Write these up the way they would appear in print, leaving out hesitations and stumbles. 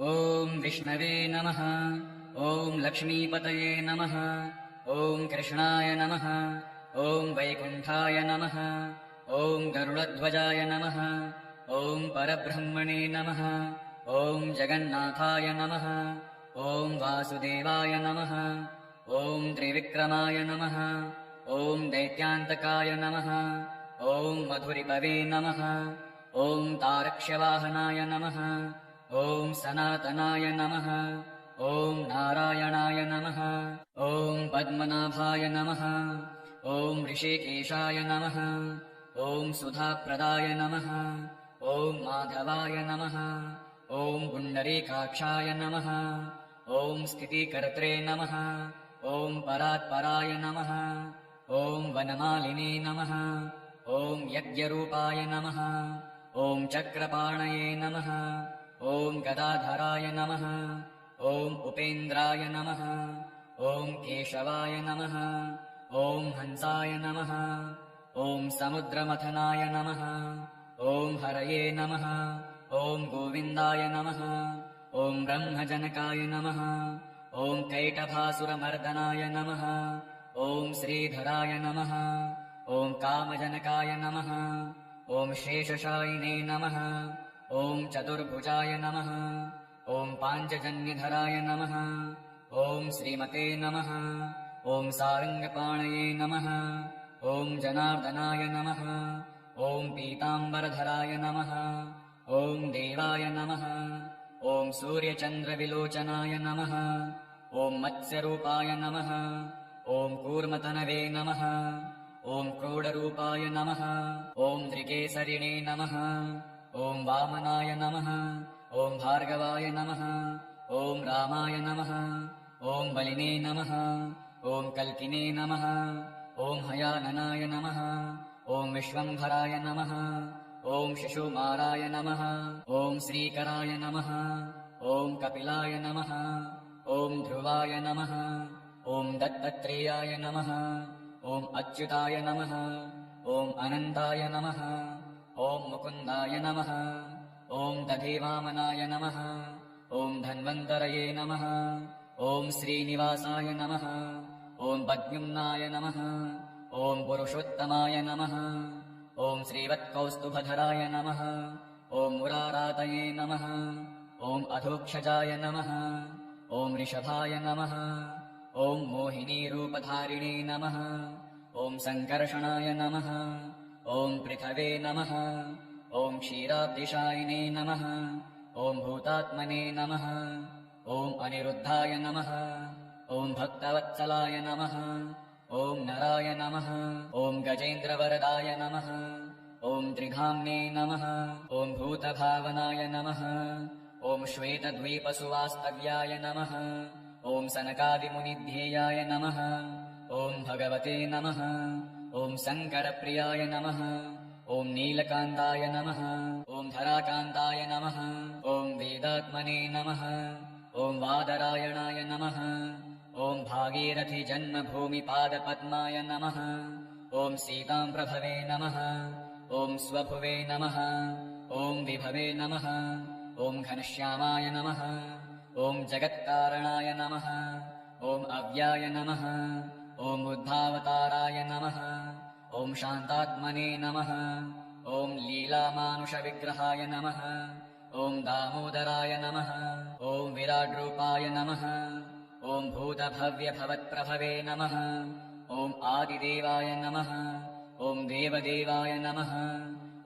ॐ विष्णवे नमः। ॐ लक्ष्मीपतये नमः। ॐ कृष्णाय नमः। ॐ वैकुण्ठाय नमः। ॐ गरुडध्वजाय नमः। ॐ परब्रह्मणे नमः। ॐ जगन्नाथाय नमः। ॐ वासुदेवाय नमः। ॐ त्रिविक्रमाय नमः। ॐ दैत्यान्तकाय नमः। ॐ मधुरिपवे नमः। ॐ तारक्ष्यवाहनाय नमः। ॐ सनातनाय नमः। ॐ नारायणाय नमः। ॐ पद्मनाभाय नमः। ॐ ऋषिकेशाय नमः। ॐ सुधाप्रदाय नमः। ॐ माधवाय नमः। ॐ पुण्डरीकाक्षाय नमः। ॐ स्थितिकर्त्रे नमः। ॐ परात्पराय नमः। ॐ वनमालिने नमः। ॐ यज्ञरूपाय नमः। ॐ चक्रपाणये नमः। ॐ गदाधराय नमः। ॐ उपेन्द्राय नमः। ॐ केशवाय नमः। ॐ हंसाय नमः। ॐ समुद्रमथनाय नमः। ॐ हरये नमः। ॐ गोविन्दाय नमः। ॐ ब्रह्मजनकाय नमः। ॐ कैटभासुरमर्दनाय नमः। ॐ श्रीधराय नमः। ॐ कामजनकाय नमः। ॐ शेषशायिने नमः। ॐ चतुर्भुजाय नमः। ॐ पाञ्चजन्यधराय नमः। ॐ श्रीमते नमः। ॐ सारङ्गपाणये नमः। ॐ जनार्दनाय नमः। ॐ पीताम्बरधराय नमः। ॐ देवाय नमः। ॐ सूर्यचन्द्रविलोचनाय नमः। ॐ मत्स्यरूपाय नमः। ॐ कूर्मतनवे नमः। ॐ क्रोडरूपाय नमः। ॐ त्रिकेसरिणे नमः। ॐ वामनाय नमः। ॐ भार्गवाय नमः। ॐ रामाय नमः। ॐ बलिने नमः। ॐ कल्किने नमः। ॐ हयाननाय नमः। ॐ विश्वम्भराय नमः। ॐ शिशुमाराय नमः। ॐ श्रीकराय नमः। ॐ कपिलाय नमः। ॐ ध्रुवाय नमः। ॐ दत्तात्रेयाय नमः। ॐ अच्युताय नमः। ॐ अनन्ताय नमः। ॐ मुकुन्दाय नमः। ॐ दधिवामनाय नमः। ॐ धन्वन्तरये नमः। ॐ श्रीनिवासाय नमः। ॐ पद्युम्नाय नमः। ॐ पुरुषोत्तमाय नमः। ॐ श्रीवत्कौस्तुभधराय नमः। ॐ मुरारातये नमः। ॐ अधोक्षजाय नमः। ॐ ऋषभाय नमः। ॐ मोहिनीरूपधारिणे नमः। ॐ सङ्कर्षणाय नमः। ॐ पृथवे नमः। ॐ क्षीराब्धिशायिने नमः। ॐ भूतात्मने नमः। ॐ अनिरुद्धाय नमः। ॐ भक्तवत्सलाय नमः। ॐ नराय नमः। ॐ गजेन्द्रवरदाय नमः। ॐ त्रिधाम्ने नमः। ॐ भूतभावनाय नमः। ॐ श्वेतद्वीपसुवास्तव्याय नमः। ॐ सनकादिमुनिध्येयाय नमः। ॐ भगवते नमः। ॐ शङ्करप्रियाय नमः। ॐ नीलकान्ताय नमः। ॐ धराकान्ताय नमः। ॐ वेदात्मने नमः। ॐ वादरायणाय नमः। ॐ भागीरथीजन्मभूमिपादपद्माय नमः। ॐ सीताम्प्रभवे नमः। ॐ स्वभुवे नमः। ॐ विभवे नमः। ॐ घनश्यामाय नमः। ॐ जगत्कारणाय नमः। ॐ अव्याय नमः। ॐ बुद्धावताराय नमः। ॐ शान्तात्मने नमः। ॐ लीलामानुषविग्रहाय नमः। ॐ दामोदराय नमः। ॐ विराड्रूपाय नमः। ॐ भूतभव्यभवत्प्रभवे नमः। ॐ आदिदेवाय नमः। ॐ देवदेवाय नमः।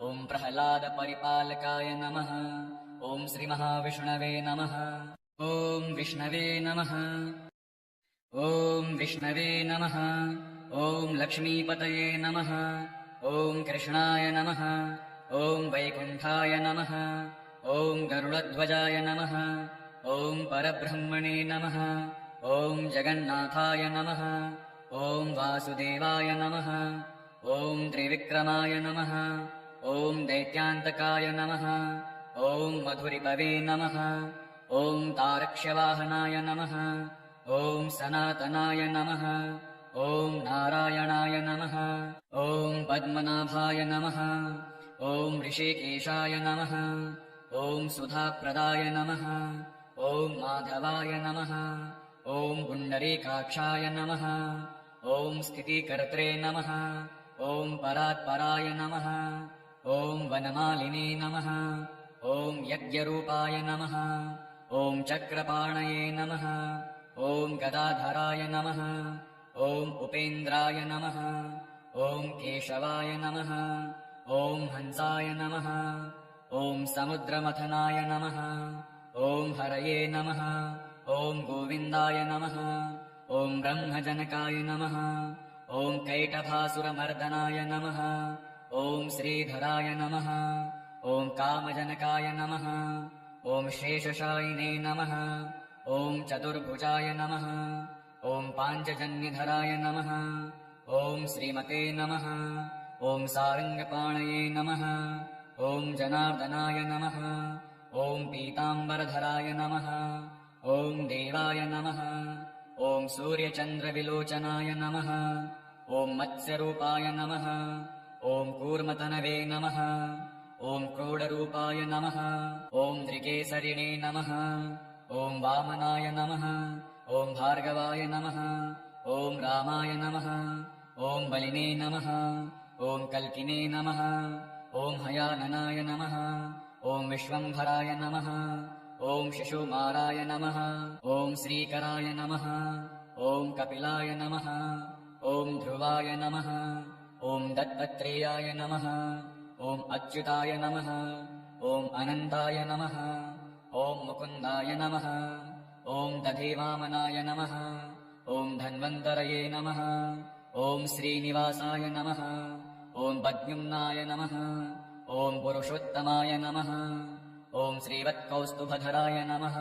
ॐ प्रह्लादपरिपालकाय नमः। ॐ श्रीमहाविष्णवे नमः। ॐ विष्णवे नमः। ॐ विष्णवे नमः। ॐ लक्ष्मीपतये नमः। ॐ कृष्णाय नमः। ॐ वैकुण्ठाय नमः। ॐ गरुडध्वजाय नमः। ॐ परब्रह्मणे नमः। ॐ जगन्नाथाय नमः। ॐ वासुदेवाय नमः। ॐ त्रिविक्रमाय नमः। ॐ दैत्यान्तकाय नमः। ॐ मधुरिपवे नमः। ॐ तारक्ष्यवाहनाय नमः। ॐ सनातनाय नमः। ॐ नारायणाय नमः। ॐ पद्मनाभाय नमः। ॐ ऋषिकेशाय नमः। ॐ सुधाप्रदाय नमः। ॐ माधवाय नमः ॐ पुण्डरीकाक्षाय नमः ॐ स्थितिकर्त्रे नमः ॐ परात्पराय नमः ॐ वनमालिने नमः ॐ यज्ञरूपाय नमः ॐ चक्रपाणये नमः ॐ गदाधराय नमः ॐ उपेन्द्राय नमः ॐ केशवाय नमः ॐ हंसाय नमः ॐ समुद्रमथनाय नमः ॐ हरये नमः ॐ गोविन्दाय नमः ॐ ब्रह्मजनकाय नमः ॐ कैटभासुरमर्दनाय नमः ॐ श्रीधराय नमः ॐ कामजनकाय नमः ॐ शेषशायिने नमः ॐ चतुर्भुजाय नमः ॐ पाञ्चजन्यधराय नमः ॐ श्रीमते नमः ॐ सारङ्गपाणये नमः ॐ जनार्दनाय नमः ॐ पीताम्बरधराय नमः ॐ देवाय नमः ॐ सूर्यचन्द्रविलोचनाय नमः ॐ मत्स्यरूपाय नमः ॐ कूर्मतनवे नमः ॐ क्रोडरूपाय नमः ॐ त्रिकेसरिणे नमः ॐ वामनाय नमः ॐ भार्गवाय नमः ॐ रामाय नमः ॐ बलिने नमः ॐ कल्किने नमः ॐ हयाननाय नमः ॐ विश्वम्भराय नमः ॐ शिशुमाराय नमः ॐ श्रीकराय नमः ॐ कपिलाय नमः ॐ ध्रुवाय नमः ॐ दत्तत्रेयाय नमः ॐ अच्युताय नमः ॐ अनन्ताय नमः ॐ मुकुन्दाय नमः ॐ दधिवामनाय नमः ॐ धन्वन्तरये नमः ॐ श्रीनिवासाय नमः ॐ पद्युम्नाय नमः ॐ पुरुषोत्तमाय नमः ॐ श्रीवत्कौस्तुभधराय नमः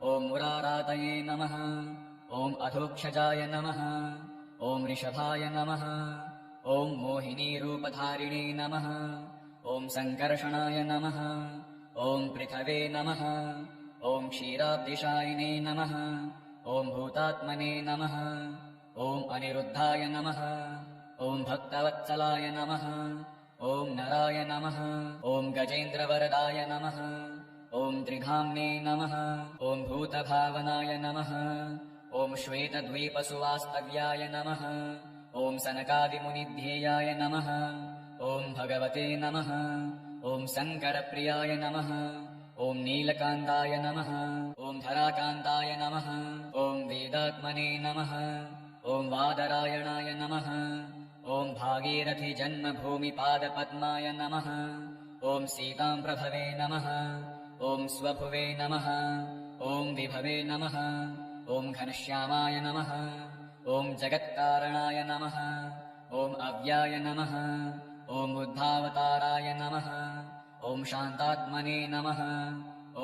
ॐ मुरारातये नमः ॐ अधोक्षजाय नमः ॐ ऋषभाय नमः ॐ मोहिनीरूपधारिणे नमः ॐ सङ्कर्षणाय नमः ॐ पृथवे नमः ॐ क्षीराब्धिशायिने नमः ॐ भूतात्मने नमः ॐ अनिरुद्धाय नमः ॐ भक्तवत्सलाय नमः ॐ नराय नमः ॐ गजेन्द्रवरदाय नमः ॐ त्रिधाम्ने नमः ॐ भूतभावनाय नमः ॐ श्वेतद्वीपसुवास्तव्याय नमः ॐ सनकादिमुनिध्येयाय नमः ॐ भगवते नमः ॐ शङ्करप्रियाय नमः ॐ नीलकान्ताय नमः ॐ धराकान्ताय नमः ॐ वेदात्मने नमः ॐ वादरायणाय नमः ॐ भागीरथीजन्मभूमिपादपद्माय नमः ॐ सीताम्प्रभवे नमः ॐ स्वभुवे नमः ॐ विभवे नमः ॐ घनश्यामाय नमः ॐ जगत्कारणाय नमः ॐ अव्याय नमः ॐ बुद्धावताराय नमः ॐ शान्तात्मने नमः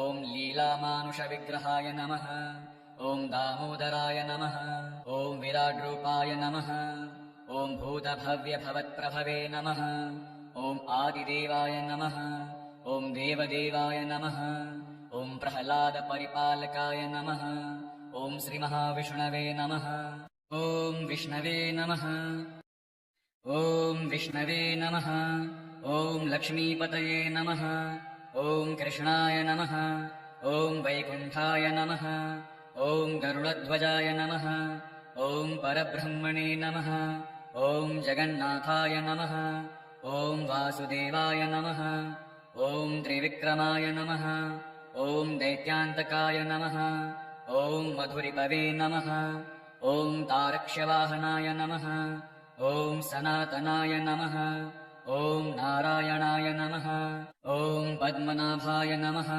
ॐ लीलामानुषविग्रहाय नमः ॐ दामोदराय नमः ॐ विराड्रूपाय नमः ॐ भूतभव्यभवत्प्रभवे नमः ॐ आदिदेवाय नमः ॐ देवदेवाय नमः ॐ प्रह्लादपरिपालकाय नमः ॐ श्रीमहाविष्णवे नमः ॐ विष्णवे नमः ॐ विष्णवे नमः ॐ लक्ष्मीपतये नमः ॐ कृष्णाय नमः ॐ वैकुण्ठाय नमः ॐ गरुडध्वजाय नमः ॐ परब्रह्मणे नमः ॐ जगन्नाथाय नमः ॐ वासुदेवाय नमः ॐ त्रिविक्रमाय नमः ॐ दैत्यान्तकाय नमः ॐ मधुरिपवे नमः ॐ तारक्ष्यवाहनाय नमः ॐ सनातनाय नमः ॐ नारायणाय नमः ॐ पद्मनाभाय नमः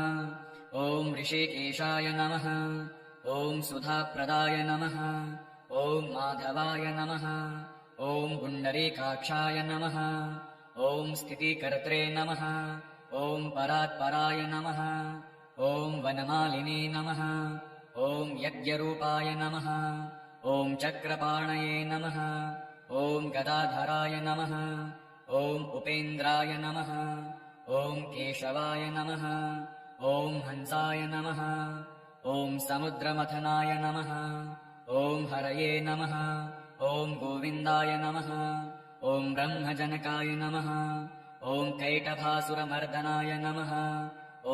ॐ ऋषिकेशाय नमः ॐ सुधाप्रदाय नमः ॐ माधवाय नमः ॐ पुण्डरीकाक्षाय नमः ॐ स्थितिकर्त्रे नमः ॐ परात्पराय नमः ॐ वनमालिने नमः ॐ यज्ञरूपाय नमः ॐ चक्रपाणये नमः ॐ गदाधराय नमः ॐ उपेन्द्राय नमः ॐ केशवाय नमः ॐ हंसाय नमः ॐ समुद्रमथनाय नमः ॐ हरये नमः ॐ गोविन्दाय नमः ॐ ब्रह्मजनकाय नमः ॐ कैटभासुरमर्दनाय नमः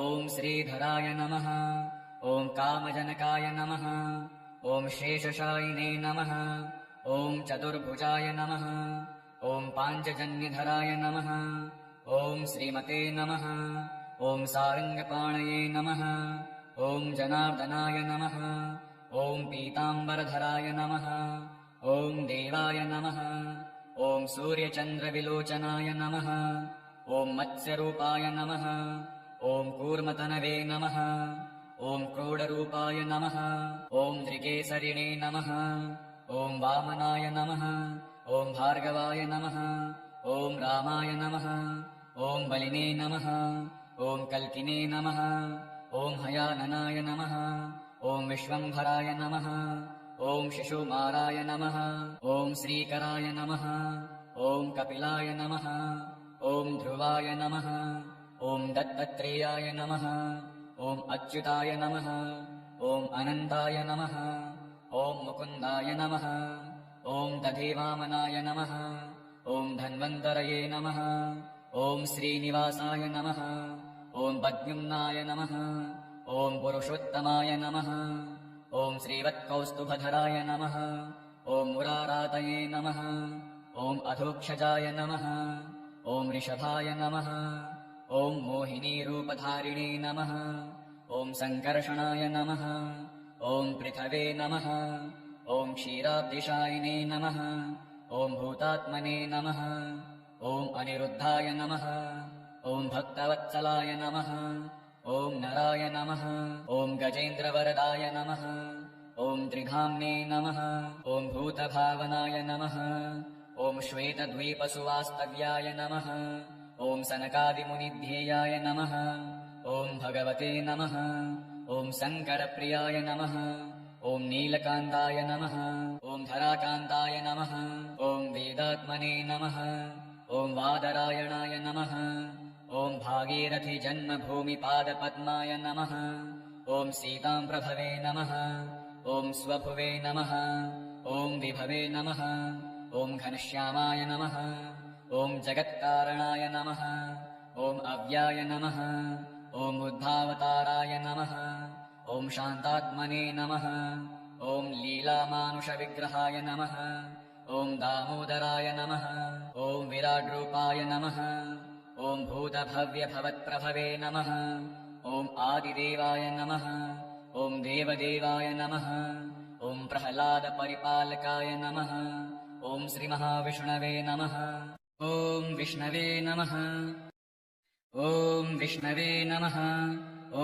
ॐ श्रीधराय नमः ॐ कामजनकाय नमः। ॐ शेषशायिने नमः। ॐ चतुर्भुजाय नमः। ॐ पाञ्चजन्यधराय नमः। ॐ श्रीमते नमः। ॐ सारङ्गपाणये नमः। ॐ जनार्दनाय नमः। ॐ पीताम्बरधराय नमः। ॐ देवाय नमः। ॐ सूर्यचन्द्रविलोचनाय नमः। ॐ मत्स्यरूपाय नमः। ॐ कूर्मतनवे नमः। ॐ क्रोडरूपाय नमः। ॐ त्रिकेसरिणे नमः। ॐ वामनाय नमः। ॐ भार्गवाय नमः। ॐ रामाय नमः। ॐ बलिने नमः। ॐ कल्किने नमः। ॐ हयाननाय नमः। ॐ विश्वम्भराय नमः। ॐ शिशुमाराय नमः। ॐ श्रीकराय नमः। ॐ कपिलाय नमः। ॐ ध्रुवाय नमः। ॐ दत्तत्रेयाय नमः। ॐ अच्युताय नमः। ॐ अनन्ताय नमः। ॐ मुकुन्दाय नमः। ॐ दधिवामनाय नमः। ॐ धन्वन्तरये नमः। ॐ श्रीनिवासाय नमः। ॐ पद्युम्नाय नमः। ॐ पुरुषोत्तमाय नमः। ॐ श्रीवत्कौस्तुभधराय नमः। ॐ मुरारातये नमः। ॐ अधोक्षजाय नमः। ॐ ऋषभाय नमः। ॐ मोहिनीरूपधारिणे नमः। ॐ सङ्कर्षणाय नमः। ॐ पृथवे नमः। ॐ क्षीराब्धिशायिने नमः। ॐ भूतात्मने नमः। ॐ अनिरुद्धाय नमः। ॐ भक्तवत्सलाय नमः। ॐ नराय नमः। ॐ गजेन्द्रवरदाय नमः। ॐ त्रिधाम्ने नमः। ॐ भूतभावनाय नमः। ॐ श्वेतद्वीपसुवास्तव्याय नमः। ॐ सनकादिमुनिध्येयाय नमः। ॐ भगवते नमः। ॐ शङ्करप्रियाय नमः। ॐ नीलकान्ताय नमः। ॐ धराकान्ताय नमः। ॐ वेदात्मने नमः। ॐ वादरायणाय नमः। ॐ भागीरथीजन्मभूमिपादपद्माय नमः। ॐ सीताम्प्रभवे नमः। ॐ स्वभुवे नमः। ॐ विभवे नमः। ॐ घनश्यामाय नमः। ॐ जगत्कारणाय नमः। ॐ अव्याय नमः। ॐ बुद्धावताराय नमः। ॐ शान्तात्मने नमः। ॐ लीलामानुषविग्रहाय नमः। ॐ दामोदराय नमः। ॐ विराड्रूपाय नमः। ॐ भूतभव्यभवत्प्रभवे नमः। ॐ आदिदेवाय नमः। ॐ देवदेवाय नमः। ॐ प्रह्लादपरिपालकाय नमः। ॐ श्रीमहाविष्णवे नमः। ॐ विष्णवे नमः। ॐ विष्णवे नमः।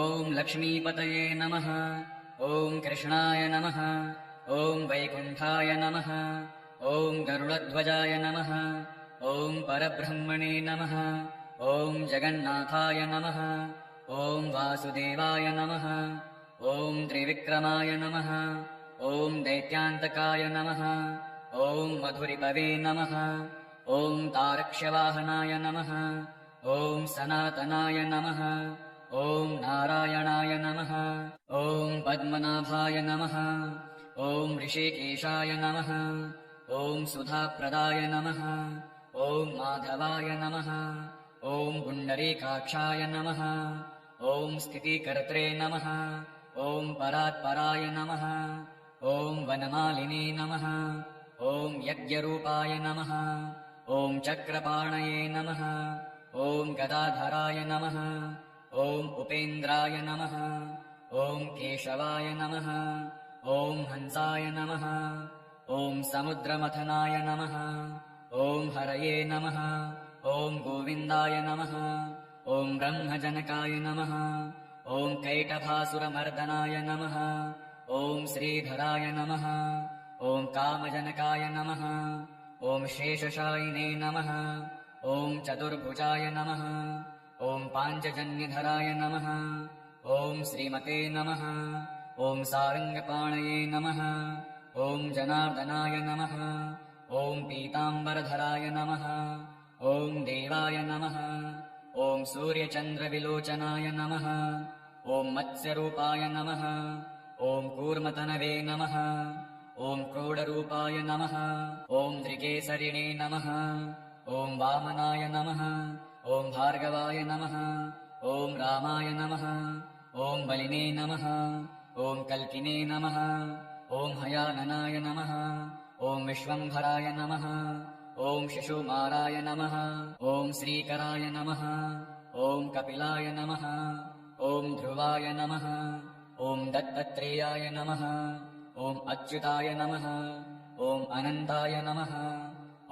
ॐ लक्ष्मीपतये नमः। ॐ कृष्णाय नमः। ॐ वैकुण्ठाय नमः। ॐ गरुडध्वजाय नमः। ॐ परब्रह्मणे नमः। ॐ जगन्नाथाय नमः। ॐ वासुदेवाय नमः। ॐ त्रिविक्रमाय नमः। ॐ दैत्यान्तकाय नमः। ॐ मधुरिपवे नमः। ॐ तारक्ष्यवाहनाय नमः। ॐ सनातनाय नमः। ॐ नारायणाय नमः। ॐ पद्मनाभाय नमः। ॐ ऋषिकेशाय नमः। ॐ सुधाप्रदाय नमः। ॐ माधवाय नमः। ॐ पुण्डरीकाक्षाय नमः। ॐ स्थितिकर्त्रे नमः। ॐ परात्पराय नमः। ॐ वनमालिने नमः। ॐ यज्ञरूपाय नमः। ॐ चक्रपाणये नमः। ॐ गदाधराय नमः। ॐ उपेन्द्राय नमः। ॐ केशवाय नमः। ॐ हंसाय नमः। ॐ समुद्रमथनाय नमः। ॐ हरये नमः। ॐ गोविन्दाय नमः। ॐ ब्रह्मजनकाय नमः। ॐ कैटभासुरमर्दनाय नमः। ॐ श्रीधराय नमः। ॐ कामजनकाय नमः। ॐ शेषशायिने नमः। ॐ चतुर्भुजाय नमः। ॐ पाञ्चजन्यधराय नमः। ॐ श्रीमते नमः। ॐ सारङ्गपाणये नमः। ॐ जनार्दनाय नमः। ॐ पीताम्बरधराय नमः। ॐ देवाय नमः। ॐ सूर्यचन्द्रविलोचनाय नमः। ॐ मत्स्यरूपाय नमः। ॐ कूर्मतनवे नमः। ॐ क्रोडरूपाय नमः। ॐ त्रिकेसरिणे नमः। ॐ वामनाय नमः। ॐ भार्गवाय नमः। ॐ रामाय नमः। ॐ बलिने नमः ॐ कल्किने नमः ॐ हयाननाय नमः ॐ विश्वम्भराय नमः ॐ शिशुमाराय नमः ॐ श्रीकराय नमः ॐ कपिलाय नमः ॐ ध्रुवाय नमः ॐ दत्तत्रेयाय नमः ॐ अच्युताय नमः ॐ अनन्ताय नमः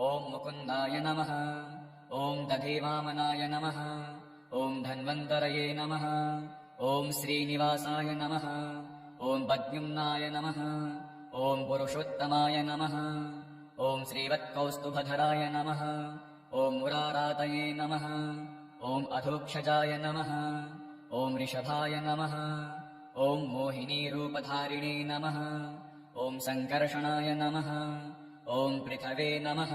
ॐ मुकुन्दाय नमः ॐ दधिवामनाय नमः ॐ धन्वन्तरये नमः ॐ श्रीनिवासाय नमः ॐ पद्युम्नाय नमः ॐ पुरुषोत्तमाय नमः ॐ श्रीवत्कौस्तुभधराय नमः ॐ मुरारातये नमः ॐ अधोक्षजाय नमः ॐ ऋषभाय नमः ॐ मोहिनीरूपधारिणे नमः ॐ सङ्कर्षणाय नमः ॐ पृथवे नमः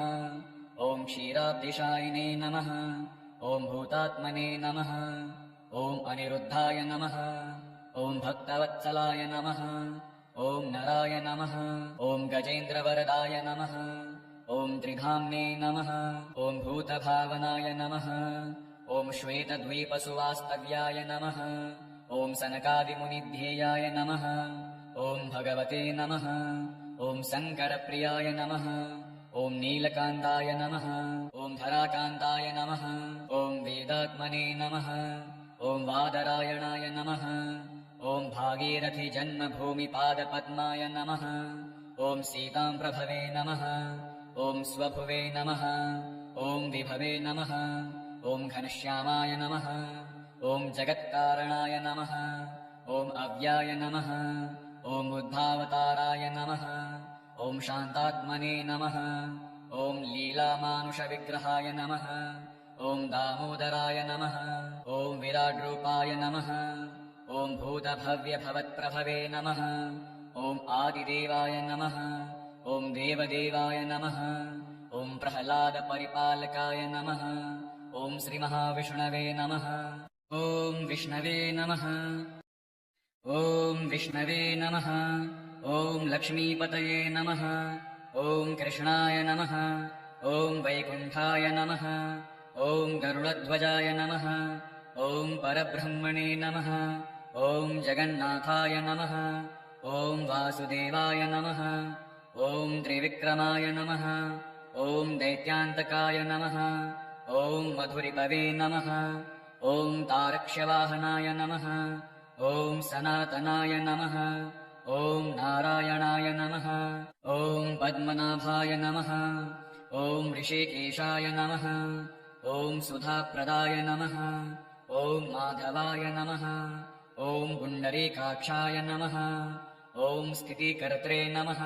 ॐ क्षीराब्धिशायिने नमः ॐ भूतात्मने नमः ॐ अनिरुद्धाय नमः ॐ भक्तवत्सलाय नमः ॐ नराय नमः ॐ गजेन्द्रवरदाय नमः ॐ त्रिधाम्ने नमः ॐ भूतभावनाय नमः ॐ श्वेतद्वीपसुवास्तव्याय नमः ॐ सनकादिमुनिध्येयाय नमः ॐ भगवते नमः ॐ शङ्करप्रियाय नमः ॐ नीलकान्ताय नमः ॐ धराकान्ताय नमः ॐ वेदात्मने नमः ॐ वादरायणाय नमः ॐ भागीरथीजन्मभूमिपादपद्माय नमः ॐ सीताम्प्रभवे नमः ॐ स्वभुवे नमः ॐ विभवे नमः ॐ घनश्यामाय नमः ॐ जगत्कारणाय नमः ॐ अव्याय नमः ॐ बुद्धावताराय नमः ॐ शान्तात्मने नमः ॐ लीलामानुषविग्रहाय नमः ॐ दामोदराय नमः ॐ विराड्रूपाय नमः ॐ भूतभव्यभवत्प्रभवे नमः ॐ आदिदेवाय नमः ॐ देवदेवाय नमः ॐ प्रह्लादपरिपालकाय नमः ॐ श्रीमहाविष्णवे नमः ॐ विष्णवे नमः ॐ विष्णवे नमः ॐ लक्ष्मीपतये नमः ॐ कृष्णाय नमः ॐ वैकुण्ठाय नमः ॐ गरुडध्वजाय नमः ॐ परब्रह्मणे नमः ॐ जगन्नाथाय नमः ॐ वासुदेवाय नमः ॐ त्रिविक्रमाय नमः ॐ दैत्यान्तकाय नमः ॐ मधुरिपवे नमः ॐ तारक्ष्यवाहनाय नमः ॐ सनातनाय नमः ॐ नारायणाय नमः ॐ पद्मनाभाय नमः ॐ ऋषिकेशाय नमः ॐ सुधाप्रदाय नमः ॐ माधवाय नमः ॐ पुण्डरीकाक्षाय नमः ॐ स्थितिकर्त्रे नमः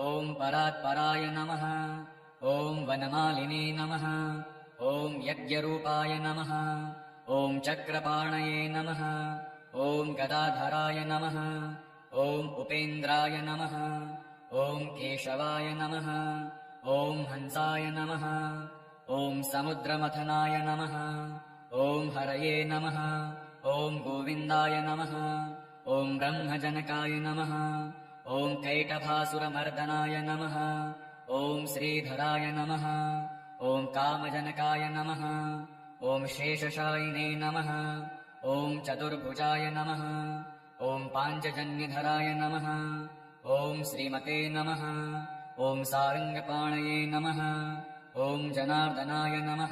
ॐ परात्पराय नमः ॐ वनमालिने नमः ॐ यज्ञरूपाय नमः ॐ चक्रपाणये नमः ॐ गदाधराय नमः ॐ उपेन्द्राय नमः ॐ केशवाय नमः ॐ हंसाय नमः ॐ समुद्रमथनाय नमः ॐ हरये नमः ॐ गोविन्दाय नमः ॐ ब्रह्मजनकाय नमः ॐ कैटभासुरमर्दनाय नमः ॐ श्रीधराय नमः ॐ कामजनकाय नमः ॐ शेषशायिने नमः ॐ चतुर्भुजाय नमः ॐ पाञ्चजन्यधराय नमः ॐ श्रीमते नमः ॐ सारङ्गपाणये नमः ॐ जनार्दनाय नमः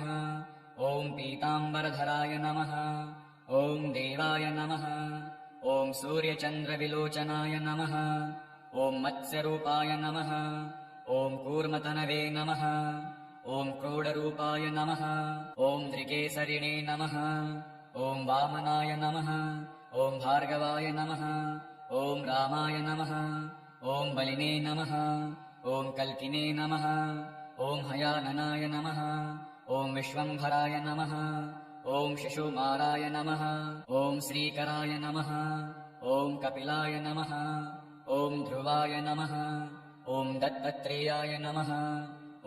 ॐ पीताम्बरधराय नमः ॐ देवाय नमः ॐ सूर्यचन्द्रविलोचनाय नमः ॐ मत्स्यरूपाय नमः ॐ कूर्मतनवे नमः ॐ क्रोडरूपाय नमः ॐ त्रिकेसरिणे नमः ॐ वामनाय नमः ॐ भार्गवाय नमः ॐ रामाय नमः ॐ बलिने नमः ॐ कल्किने नमः ॐ हयाननाय नमः ॐ विश्वम्भराय नमः ॐ शिशुमाराय नमः ॐ श्रीकराय नमः ॐ कपिलाय नमः ॐ ध्रुवाय नमः ॐ दत्तत्रेयाय नमः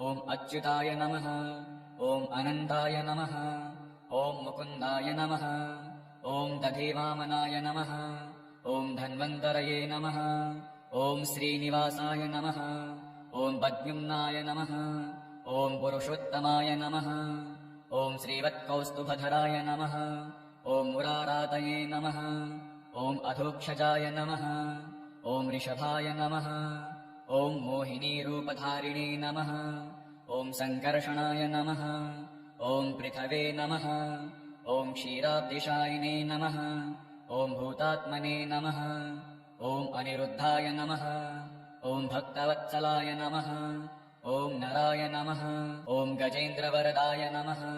ॐ अच्युताय नमः ॐ अनन्ताय नमः ॐ मुकुन्दाय नमः ॐ दधिवामनाय नमः ॐ धन्वन्तरये नमः ॐ श्रीनिवासाय नमः ॐ पद्युम्नाय नमः ॐ पुरुषोत्तमाय नमः ॐ श्रीवत्कौस्तुभधराय नमः ॐ मुरारातये नमः ॐ अधोक्षजाय नमः ॐ ऋषभाय नमः ॐ मोहिनीरूपधारिणे नमः ॐ सङ्कर्षणाय नमः ॐ पृथवे नमः ॐ क्षीराब्धिशायिने नमः ॐ भूतात्मने नमः ॐ अनिरुद्धाय नमः ॐ भक्तवत्सलाय नमः ॐ नराय नमः ॐ गजेन्द्रवरदाय नमः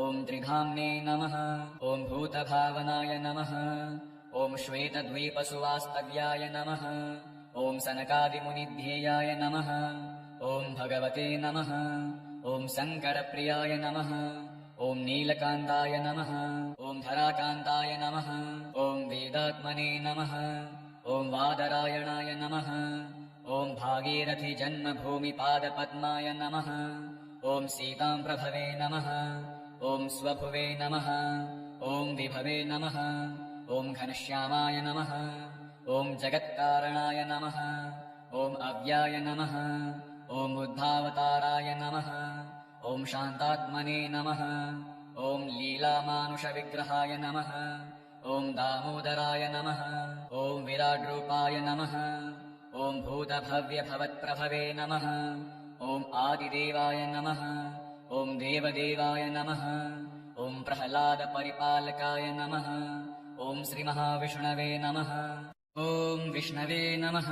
ॐ त्रिधाम्ने नमः ॐ भूतभावनाय नमः ॐ श्वेतद्वीपसुवास्तव्याय नमः ॐ सनकादिमुनिध्येयाय नमः ॐ भगवते नमः ॐ शङ्करप्रियाय नमः ॐ नीलकान्ताय नमः ॐ धराकान्ताय नमः ॐ वेदात्मने नमः ॐ वादरायणाय नमः ॐ भागीरथीजन्मभूमिपादपद्माय नमः ॐ सीताम्प्रभवे नमः ॐ स्वभुवे नमः ॐ विभवे नमः ॐ घनश्यामाय नमः ॐ जगत्कारणाय नमः ॐ अव्याय नमः ॐ बुद्धावताराय नमः ॐ शान्तात्मने नमः ॐ लीलामानुषविग्रहाय नमः ॐ दामोदराय नमः ॐ विराड्रूपाय नमः ॐ भूतभव्यभवत्प्रभवे नमः ॐ आदिदेवाय नमः ॐ देवदेवाय नमः ॐ प्रह्लादपरिपालकाय नमः ॐ श्रीमहाविष्णवे नमः ॐ विष्णवे नमः।